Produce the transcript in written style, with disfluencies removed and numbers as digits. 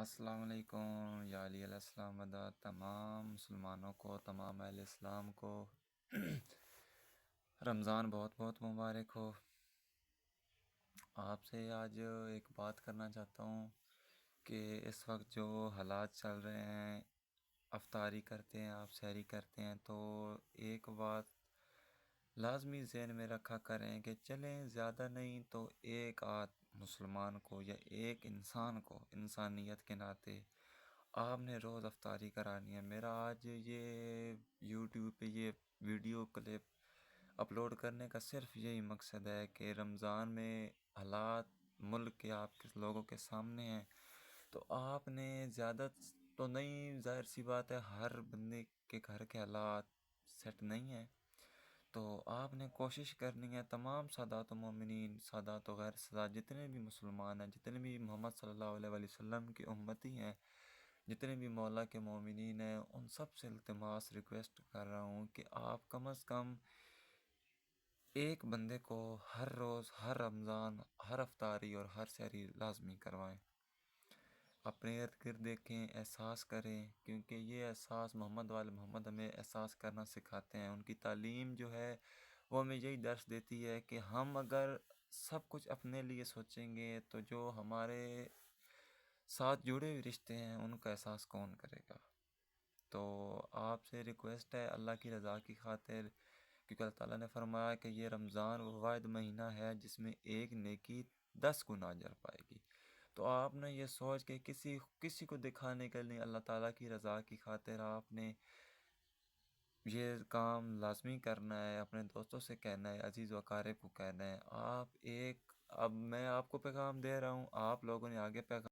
السلام علیکم یا علیہ السلام ودا تمام مسلمانوں کو، تمام اہل اسلام کو رمضان بہت بہت مبارک ہو۔ آپ سے آج ایک بات کرنا چاہتا ہوں کہ اس وقت جو حالات چل رہے ہیں، افطاری کرتے ہیں، آپ سحری کرتے ہیں، تو ایک بات لازمی ذہن میں رکھا کریں کہ چلیں زیادہ نہیں تو ایک آدھ مسلمان کو یا ایک انسان کو انسانیت کے ناطے آپ نے روز افطاری کرانی ہے۔ میرا آج یہ یوٹیوب پہ یہ ویڈیو کلپ اپلوڈ کرنے کا صرف یہی مقصد ہے کہ رمضان میں حالات ملک کے آپ کے لوگوں کے سامنے ہیں، تو آپ نے زیادہ تو نہیں، ظاہر سی بات ہے ہر بندے کے گھر کے حالات سیٹ نہیں ہیں، تو آپ نے کوشش کرنی ہے تمام سادات و مومنین، سادات و غیر سادات، جتنے بھی مسلمان ہیں، جتنے بھی محمد صلی اللہ علیہ وسلم کی امتی ہیں، جتنے بھی مولا کے مومنین ہیں، ان سب سے التماس ریکویسٹ کر رہا ہوں کہ آپ کم از کم ایک بندے کو ہر روز، ہر رمضان، ہر افطاری اور ہر سحری لازمی کروائیں۔ اپنے ارد گرد دیکھیں، احساس کریں، کیونکہ یہ احساس محمد والے محمد ہمیں احساس کرنا سکھاتے ہیں۔ ان کی تعلیم جو ہے وہ ہمیں یہی درس دیتی ہے کہ ہم اگر سب کچھ اپنے لیے سوچیں گے تو جو ہمارے ساتھ جڑے ہوئے رشتے ہیں ان کا احساس کون کرے گا۔ تو آپ سے ریکویسٹ ہے اللہ کی رضا کی خاطر، کیونکہ اللہ تعالیٰ نے فرمایا کہ یہ رمضان وہ واحد مہینہ ہے جس میں ایک نیکی 10 گنا اجر پائے گی۔ تو آپ نے یہ سوچ کے کسی کو دکھانے کے لیے، اللہ تعالیٰ کی رضا کی خاطر آپ نے یہ کام لازمی کرنا ہے، اپنے دوستوں سے کہنا ہے، عزیز و اقارب کو کہنا ہے۔ اب میں آپ کو پیغام دے رہا ہوں، آپ لوگوں نے آگے پیغام